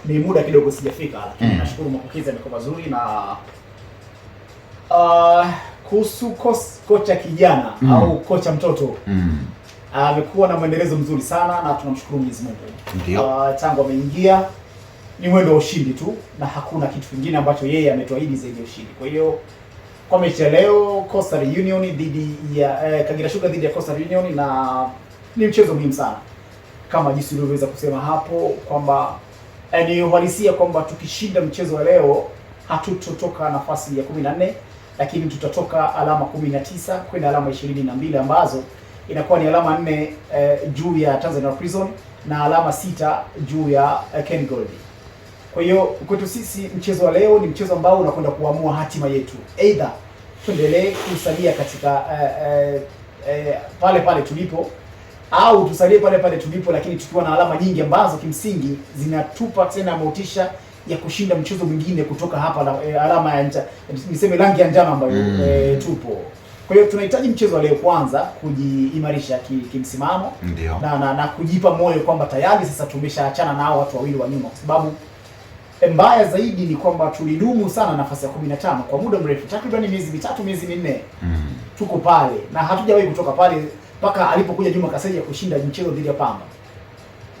ni muda kidogo sijafika, lakini nashukuru mapokezi yamekuwa mazuri na kuhusu kocha kijana au kocha mtoto amekuwa na mwendelezo mzuri sana na tunamshukuru Mwenyezi Mungu. Ndio. Tangu ameingia ni mwendo wa ushindi tu na hakuna kitu kingine ambacho yeye ametuahidi zaidi ya ushindi. Kwa hiyo kwa mechi ya leo Coastal Union dhidi ya Kagera Sugar dhidi ya Coastal Union, na ni mchezo muhimu sana kama jinsi ulivyoweza kusema hapo kwamba ni uhalisia kwamba tukishinda mchezo wa leo hatutotoka nafasi ya 14, lakini tutatoka alama 19 kwenda alama 22 ambazo inakuwa ni alama 4 juu ya Tanzania Prison na alama 6 juu ya Ken Gold. Kwa hiyo kwetu sisi mchezo wa leo ni mchezo ambao unakwenda kuamua hatima yetu. Either tuendelee kusalia katika pale pale tulipo au tusalie pale pale tulipo, lakini tukiwa na alama nyingi ambazo kimsingi zinatupa tena motisha ya kushinda mchezo mwingine kutoka hapa na alama ya niseme rangi ya njano ambayo tupo. Kwa hiyo tunahitaji mchezo wa leo kwanza kujiimarisha kimsimamo na kujipa moyo kwamba tayari sasa tumeshaachana na hao watu wawili wa nyuma, kwa sababu mbaya zaidi ni kwamba tulidumu sana nafasi ya 15 kwa muda mrefu, takriban miezi 3 miezi 4 tuko pale na hatujawahi kutoka pale mpaka alipokuja Juma Kaseja kushinda mchezo dhidi ya Pamba.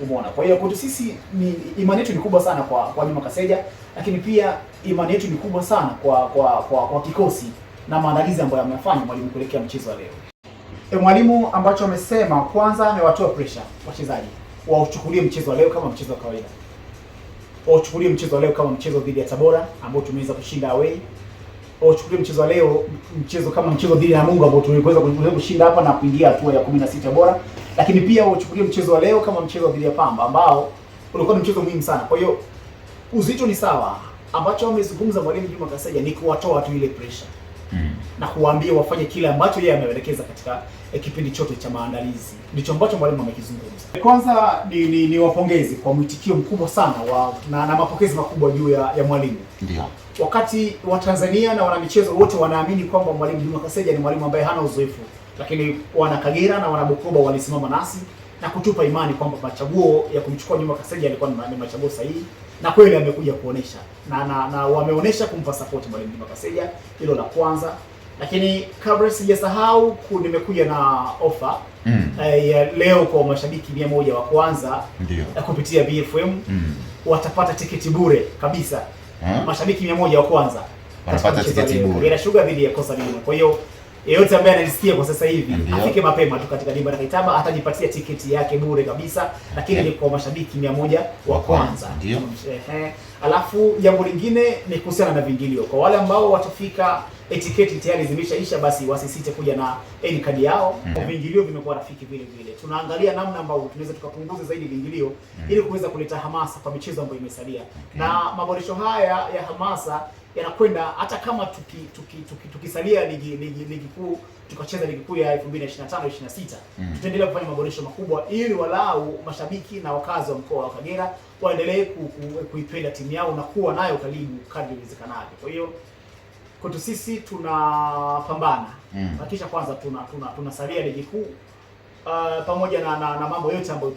Umeona? Kwa hiyo kwetu sisi ni imani yetu ni kubwa sana kwa Juma Kaseja, lakini pia imani yetu ni kubwa sana kwa kikosi na maandalizi ambayo amefanya mwalimu kuelekea mchezo wa leo. Mwalimu ambacho amesema kwanza amewatoa pressure wachezaji. Wauchukulie mchezo wa leo kama mchezo wa kawaida. Wauchukulie mchezo wa leo kama mchezo dhidi ya Tabora ambao tumeweza kushinda away. Wauchukulie mchezo wa leo mchezo kama mchezo dhidi ya Namungo ambao tuliweza kushinda hapa na kuingia hatua ya 16 bora. Lakini pia wauchukulie mchezo wa leo kama mchezo dhidi ya Pamba ambao ulikuwa ni mchezo muhimu sana. Kwa hiyo uzito ni sawa. Ambacho amezungumza mwalimu Juma Kaseja ni kuwatoa tu ile pressure. Na kuwaambia wafanye kile ambacho yeye ameelekeza katika kipindi chote cha maandalizi. Ndicho ambacho mwalimu amekizungumza. Kwanza ni wapongezi kwa mwitikio mkubwa sana na mapokezi makubwa juu ya mwalimu. Ndio. Wakati wa Tanzania na wanamichezo wote wanaamini kwamba mwalimu Juma Kaseja ni mwalimu ambaye hana uzoefu, lakini wana Kagera na wana Bukoba walisimama nasi na kutupa imani kwamba machaguo ya kumchukua Juma Kaseja yalikuwa ni machaguo sahihi, na kweli amekuja kuonesha na wameonesha kumpa support mwalimu Juma Kaseja. Hilo la kwanza. Lakini kabla sijasahau nimekuja na offer ya leo kwa mashabiki 100 wa kwanza kupitia BFM watapata tiketi bure kabisa. Mashabiki 100 wa kwanza wanapata tiketi bure. Kagera Sugar dhidi ya Coastal Union. Kwa hiyo yeyote ambaye analisikia kwa sasa hivi afike mapema tu katika dimba la Kaitaba atajipatia tiketi yake bure kabisa, lakini ni kwa mashabiki 100 wa kwanza. Ndio. Alafu jambo lingine ni kuhusiana na viingilio. Kwa wale ambao watafika tiketi tayari zimeshaisha, basi wasisite kuja na kadi yao. Viingilio vimekuwa rafiki vile vile. Tunaangalia namna ambayo tunaweza tukapunguza zaidi viingilio ili kuweza kuleta hamasa kwa michezo ambayo imesalia. Na maboresho haya ya hamasa yanakwenda hata kama tukisalia ligi kuu, tukacheza ligi kuu ya 2025-26 tutaendelea kufanya maboresho makubwa ili walau mashabiki na wakazi wa mkoa wa Kagera waendelee kuipenda timu yao na kuwa nayo karibu kadri iwezekanavyo. Kwa hiyo kwetu sisi tunapambana hakikisha kwanza tunasalia ligi kuu pamoja na mambo yote ambayo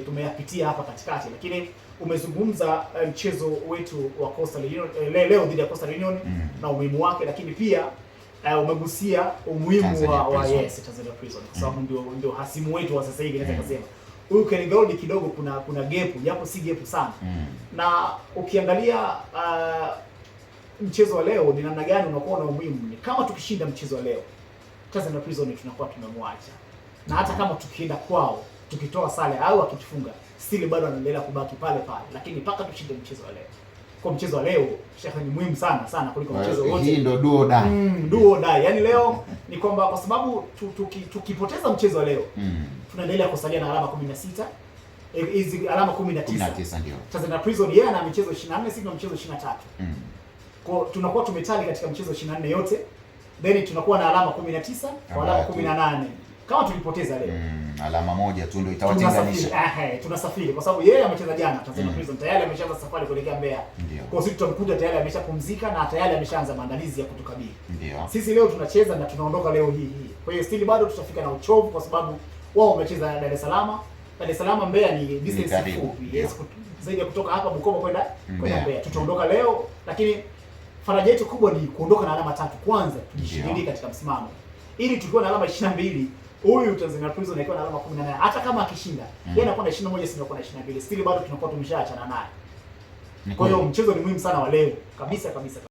tumeyapitia hapa katikati. Lakini umezungumza mchezo wetu wa Coastal Union leo dhidi ya Coastal Union na umuhimu wake, lakini pia umegusia umuhimu wa Tanzania Prison kwa sababu ndio hasimu wetu wa sasa hivi. Naweza kusema huyu Ken Gold kidogo kuna gap, japo si gap sana. Na ukiangalia mchezo wa leo ni namna gani unakuwa na umuhimu, ni kama tukishinda mchezo wa leo Tanzania Prison tunakuwa tumemwacha, na hata kama tukienda kwao tukitoa sare au akitufunga still bado anaendelea kubaki pale pale, lakini mpaka tushinde mchezo wa leo. Kwa mchezo wa leo shaka ni muhimu sana kuliko mchezo wote. Hii ndio duo dai. Duo dai. Yaani leo ni kwamba kwa sababu tukipoteza mchezo wa leo tunaendelea kusalia na alama 16. Hizi alama 19 ndio. Tanzania Prison yeye ana michezo 24, sisi tuna michezo 23. Kwa tunakuwa tumetali katika michezo 24 yote. Then tunakuwa na alama 19 kwa alama 18. Kama tulipoteza leo alama moja tu ndio itawatenganisha. Tunasafiri kwa sababu yeye amecheza jana Tanzania Prison, tayari ameshaanza safari kuelekea Mbeya. Kwa sisi tutamkuta tayari ameshapumzika na tayari ameshaanza maandalizi ya kutukabili. Sisi leo tunacheza na tunaondoka leo hii. Kwa hiyo still bado tutafika na uchovu kwa sababu wao wamecheza Dar es Salaam Dar es Salaam Mbeya ni distance karibu. fupi. Yes, zaidi ya kutoka hapa Bukoba kwenda Mbeya. Tutaondoka leo, lakini faraja yetu kubwa ni kuondoka na alama 3 kwanza, tujishiriki katika msimamo. Ili tukiwa na alama 22, huyu Tanzania Prison anakuwa na alama 18. Hata kama akishinda, yeye anakuwa na 21, sisi tunakuwa na 22. Still bado tunakuwa tumeshaachana naye. Kwa hiyo mchezo ni muhimu sana wa leo. Kabisa kabisa.